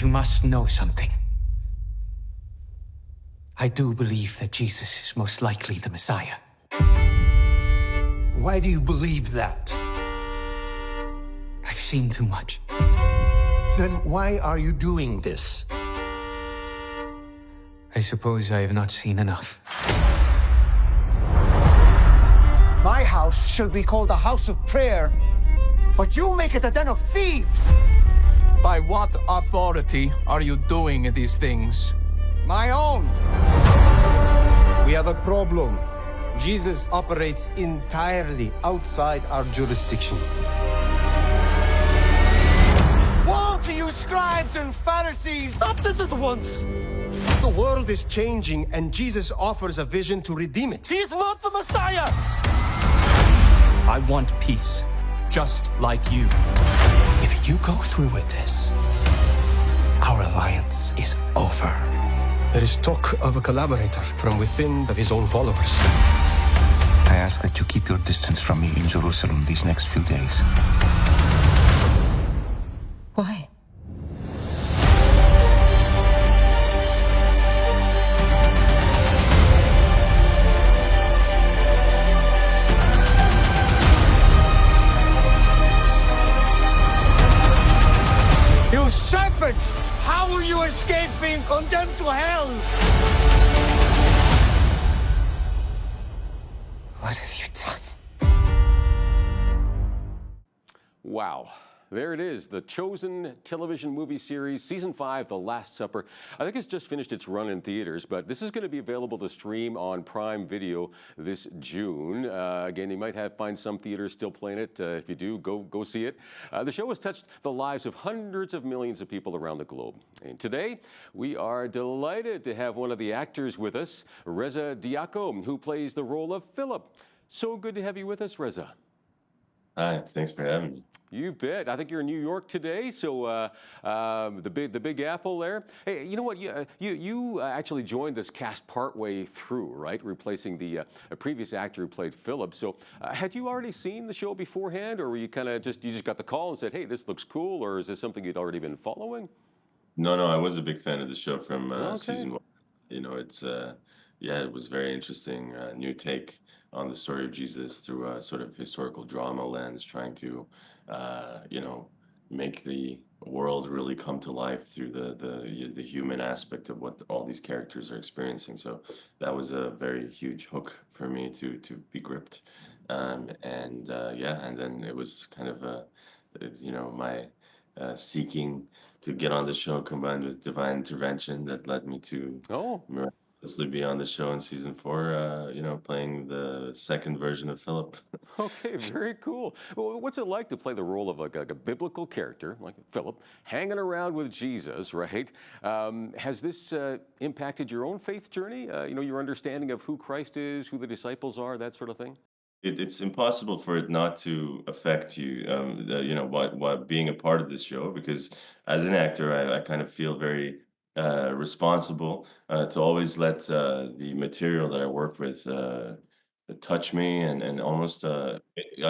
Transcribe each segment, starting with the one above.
you must know something. I do believe that Jesus is most likely the Messiah. Why do you believe that? I've seen too much. Then why are you doing this? I suppose I have not seen enough. My house shall be called a house of prayer, but you make it a den of thieves! By what authority are you doing these things? My own! We have a problem. Jesus operates entirely outside our jurisdiction. Woe to you, scribes and Pharisees! Stop this at once! The world is changing, and Jesus offers a vision to redeem it. He's not the Messiah! I want peace, just like you. If you go through with this, our alliance is over. There is talk of a collaborator from within of his own followers. I ask that you keep your distance from me in Jerusalem these next few days. Why? You serpents! How will you escape being condemned to hell? What have you done? Wow. There it is, the Chosen television movie series, Season 5, The Last Supper. I think it's just finished its run in theaters, but this is going to be available to stream on Prime Video this June. Again, you might find some theaters still playing it. If you do, go see it. The show has touched the lives of hundreds of millions of people around the globe. And today, we are delighted to have one of the actors with us, Reza Diako, who plays the role of Philip. So good to have you with us, Reza. Hi, thanks for having me. You bet. I think you're in New York today, so the Big Apple there. Hey, you know what? You actually joined this cast partway through, right? Replacing the previous actor who played Philip. So had you already seen the show beforehand, or were you kind of just got the call and said, "Hey, this looks cool," or is this something you'd already been following? No, I was a big fan of the show from Okay. season 1. You know, it's yeah, it was very interesting, new take on the story of Jesus through a sort of historical drama lens, trying to you know, make the world really come to life through the human aspect of what all these characters are experiencing. So that was a very huge hook for me to be gripped. And yeah, and then it was kind of you know, my seeking to get on the show combined with divine intervention that led me to Oh, miraculously be on the show in season 4, you know, playing the second version of Philip. okay, very cool. Well, what's it like to play the role of like a biblical character like Philip, hanging around with Jesus, right? Has this impacted your own faith journey? You know, your understanding of who Christ is, who the disciples are, that sort of thing? It's impossible for it not to affect you, you know, what being a part of this show, because as an actor, I kind of feel very responsible to always let the material that I work with touch me, and almost I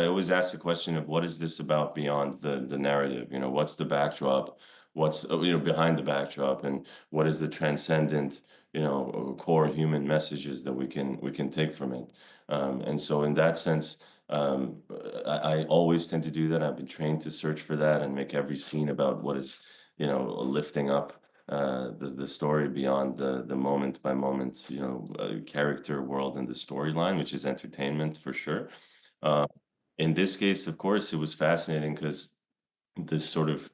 always ask the question of what is this about beyond the narrative? You know, what's the backdrop? What's you know, behind the backdrop, and what is the transcendent, you know, core human messages that we can take from it? And so in that sense, I always tend to do that. I've been trained to search for that and make every scene about what is, you know, lifting up the story beyond the moment by moment, you know, character world and the storyline, which is entertainment for sure. Uh, in this case, of course, it was fascinating because this sort of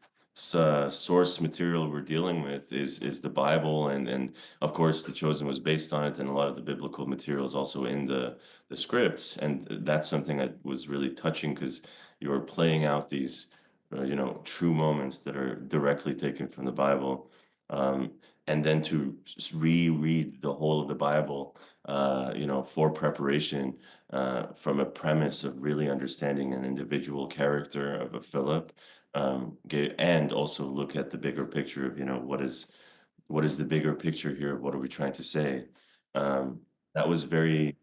source material we're dealing with is the Bible, and of course the Chosen was based on it, and a lot of the biblical material is also in the scripts, and that's something that was really touching because you are playing out these you know, true moments that are directly taken from the Bible, and then to reread the whole of the Bible, you know, for preparation, from a premise of really understanding an individual character of a Philip, and also look at the bigger picture of, you know, what is the bigger picture here? What are we trying to say? That was very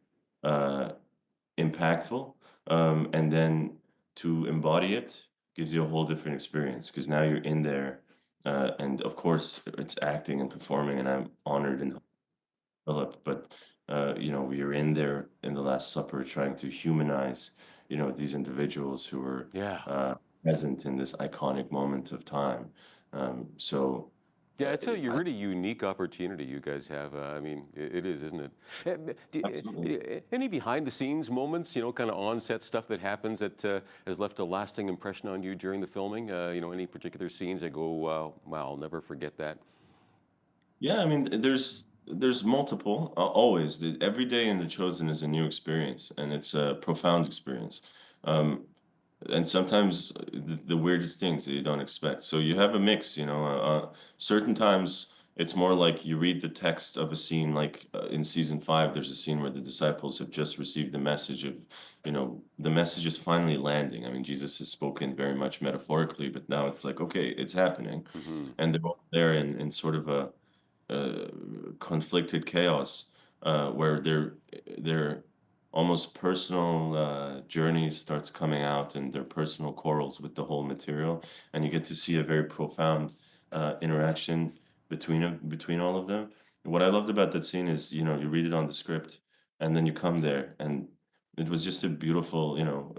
impactful, and then to embody it gives you a whole different experience because now you're in there And of course, it's acting and performing, and I'm honored and Philip. But we are in there in the Last Supper trying to humanize, these individuals who were Yeah. present in this iconic moment of time. So Yeah, it's a I really unique opportunity you guys have. I mean, it is, isn't it? absolutely. Any behind the scenes moments, kind of on set stuff that happens that has left a lasting impression on you during the filming? Any particular scenes that go, wow, I'll never forget that. Yeah, I mean, there's multiple always. Every day in The Chosen is a new experience, and it's a profound experience. Um, and sometimes the weirdest things that you don't expect. So you have a mix, certain times it's more like you read the text of a scene, like in season 5, there's a scene where the disciples have just received the message of, the message is finally landing. I mean, Jesus has spoken very much metaphorically, but now it's like, okay, it's happening. Hmm. And they're all there in sort of a uh, conflicted chaos, where their almost personal journeys starts coming out, and their personal quarrels with the whole material, and you get to see a very profound interaction between all of them. What I loved about that scene is, you read it on the script, and then you come there, and it was just a beautiful,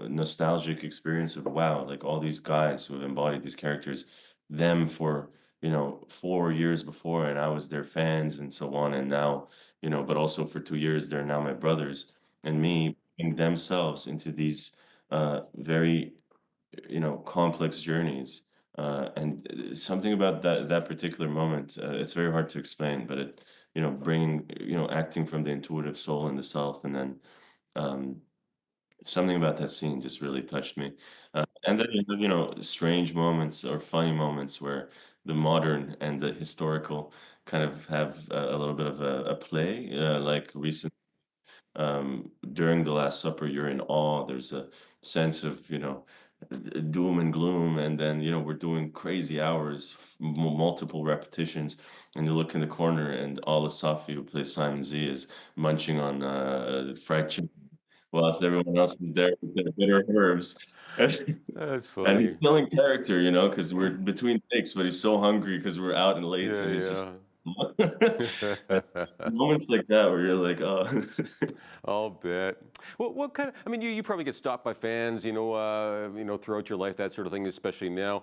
nostalgic experience of, wow, like all these guys who have embodied these characters, them for 4 years before, and I was their fans and so on. And now, but also for 2 years, they're now my brothers, and me putting themselves into these very, complex journeys. And something about that particular moment, it's very hard to explain, but bringing, acting from the intuitive soul and the self, and then um, something about that scene just really touched me. And then strange moments or funny moments where the modern and the historical kind of have a little bit of a play. Like recent during the Last Supper, you're in awe. There's a sense of doom and gloom, and then we're doing crazy hours, multiple repetitions, and you look in the corner, and Ala Safi, who plays Simon Z, is munching on fried chicken whilst everyone else is there with their bitter herbs. That's And he's funny. killing character, because we're between takes, but he's so hungry because we're out and late, and he's just Yeah, it's yeah. moments like that where you're like, oh, I'll bet. What kind of? I mean, you probably get stopped by fans, throughout your life, that sort of thing, especially now.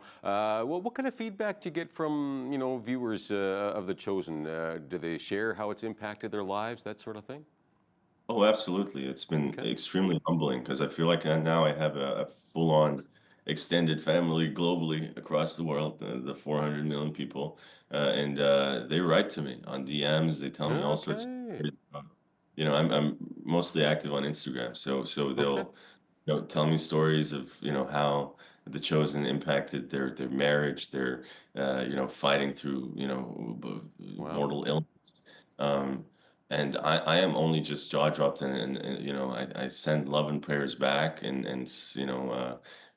What kind of feedback do you get from, viewers of The Chosen? Do they share how it's impacted their lives, that sort of thing? oh, absolutely. It's been Okay. extremely humbling because I feel like now I have a full-on extended family globally across the world, the 400 million people, and they write to me on DMs. They tell me all sorts of Okay. stories. I'm mostly active on Instagram, so Okay. they'll tell me stories of how the chosen impacted their marriage, their fighting through Wow. mortal illness. Um, and I am only just jaw dropped, and I send love and prayers back,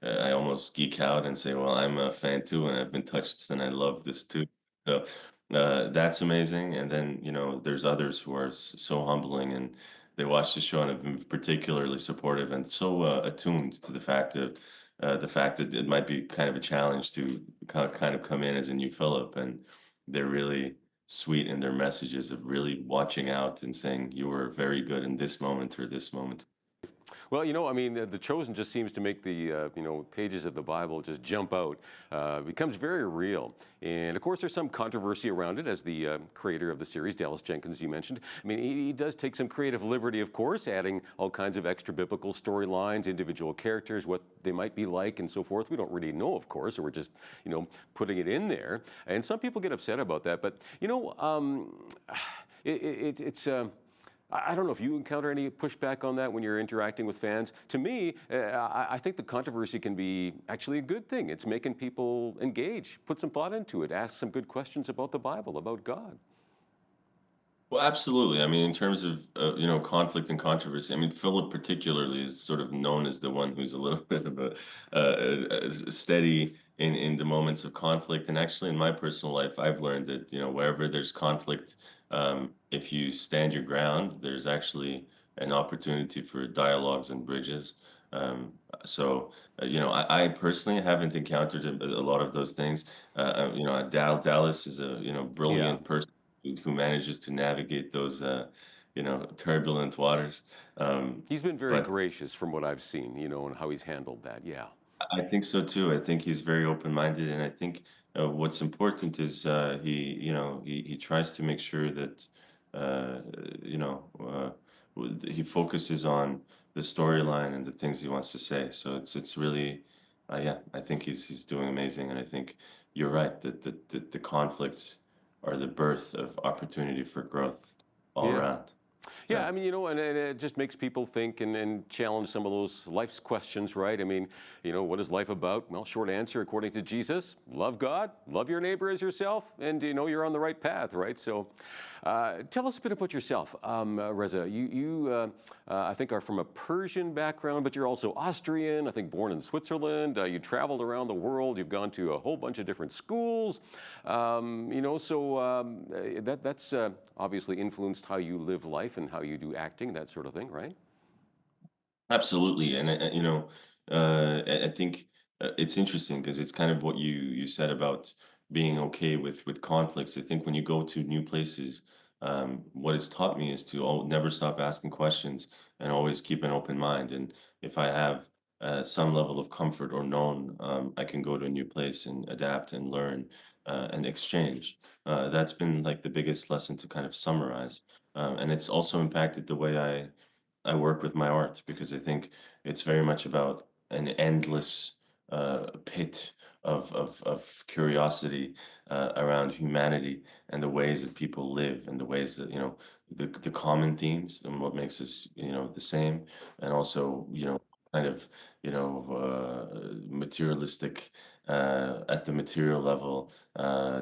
I almost geek out and say, well, I'm a fan too, and I've been touched, and I love this too. So that's amazing. And then there's others who are so humbling, and they watch the show and have been particularly supportive and so attuned to the fact that it might be kind of a challenge to kind of come in as a new Philip, and they're really sweet in their messages of really watching out and saying you were very good in this moment or this moment. Well, I mean, The Chosen just seems to make the, pages of the Bible just jump out. Becomes very real. And of course, there's some controversy around it, as the creator of the series, Dallas Jenkins, you mentioned. I mean, he does take some creative liberty, of course, adding all kinds of extra biblical storylines, individual characters, what they might be like, and so forth. We don't really know, of course, so we're just, putting it in there. And some people get upset about that. But, it's. I don't know if you encounter any pushback on that when you're interacting with fans. To me, I think the controversy can be actually a good thing. It's making people engage, put some thought into it, ask some good questions about the Bible, about God. Well, absolutely. I mean, in terms of conflict and controversy, I mean, Philip particularly is sort of known as the one who's a little bit of a steady in the moments of conflict. And actually, in my personal life, I've learned that wherever there's conflict, if you stand your ground, there's actually an opportunity for dialogues and bridges. So, I personally haven't encountered a lot of those things. Dallas is a, Yeah. brilliant person who manages to navigate those, turbulent waters. He's been very But gracious from what I've seen, and how he's handled that. Yeah. I think so too. I think he's very open-minded, and I think what's important is he tries to make sure that uh, you know he focuses on the storyline and the things he wants to say. So it's really yeah. I think he's doing amazing, and I think you're right that the conflicts are the birth of opportunity for growth all Yeah. around. Yeah, I So, mean, and it just makes people think and challenge some of those life's questions, right? I mean, what is life about? Well, short answer, according to Jesus, love God, love your neighbor as yourself, and you're on the right path, right? So tell us a bit about yourself, Reza. You I think, are from a Persian background, but you're also Austrian, I think born in Switzerland. You traveled around the world. You've gone to a whole bunch of different schools. That's obviously influenced how you live life and how you do acting, that sort of thing, right? absolutely, and I think it's interesting because it's kind of what you said about being okay with conflicts. I think when you go to new places, what it's taught me is to never stop asking questions and always keep an open mind. And if I have some level of comfort or known, I can go to a new place and adapt and learn and exchange. That's been like the biggest lesson to kind of summarize, and it's also impacted the way I work with my art because I think it's very much about an endless pit of curiosity around humanity and the ways that people live and the ways that the common themes and what makes us the same, and also kind of materialistic at the material level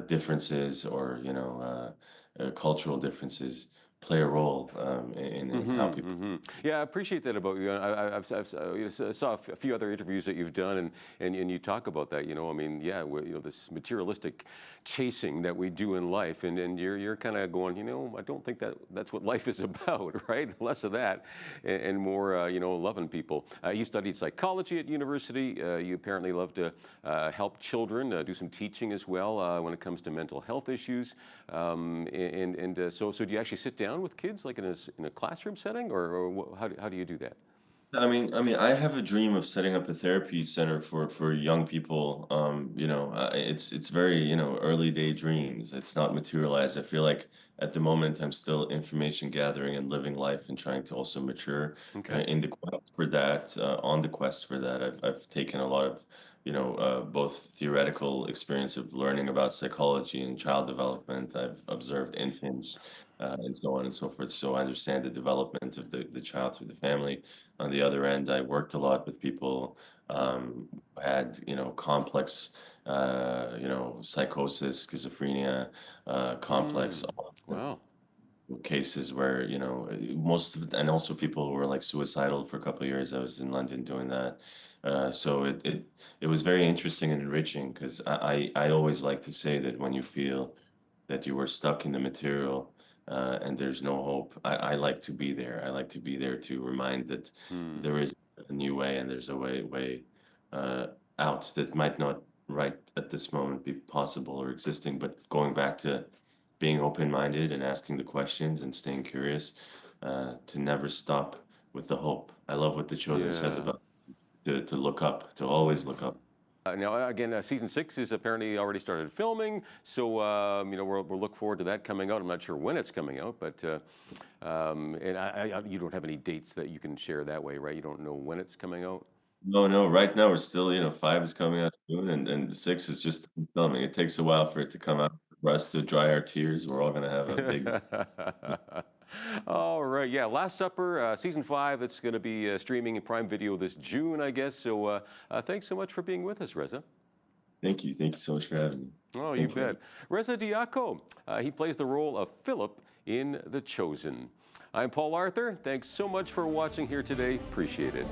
differences or cultural differences play a role in how people. Yeah, I appreciate that about you. I saw a few other interviews that you've done, and you talk about that. I mean, yeah, this materialistic chasing that we do in life, and you're kind of going, I don't think that's what life is about, right? Less of that, and more, loving people. You studied psychology at university. You apparently love to help children, do some teaching as well when it comes to mental health issues. So do you actually sit down with kids like in a classroom setting, or how do you do that? I have a dream of setting up a therapy center for young people. It's very early day dreams. It's not materialized. I feel like at the moment I'm still information gathering and living life and trying to also mature. Okay. In the quest for that, on the quest for that, I've taken a lot of both theoretical experience of learning about psychology and child development. I've observed infants and so on and so forth. So I understand the development of the child through the family. On the other end, I worked a lot with people who had, complex, psychosis, schizophrenia, complex Wow. cases where, most of and also people who were like suicidal for a couple of years. I was in London doing that. So it was very interesting and enriching because I always like to say that when you feel that you were stuck in the material and there's no hope. I like to be there. I like to be there to remind that there is a new way and there's a way uh, out that might not right at this moment be possible or existing. But going back to being open-minded and asking the questions and staying curious, to never stop with the hope. I love what The Chosen says Yeah. about to look up, to always look up. Now, again, season 6 is apparently already started filming, so we'll look forward to that coming out. I'm not sure when it's coming out, but you don't have any dates that you can share that way, right? You don't know when it's coming out. No, no. Right now, we're still, 5 is coming out soon, and 6 is just filming. It takes a while for it to come out, for us to dry our tears. We're all gonna have a big. All right, yeah. Last Supper, season 5. It's going to be streaming in Prime Video this June, I guess. So thanks so much for being with us, Reza. Thank you. Thank you so much for having me. Oh, you Thank you. bet. Reza Diako. He plays the role of Philip in The Chosen. I'm Paul Arthur. Thanks so much for watching here today. Appreciate it.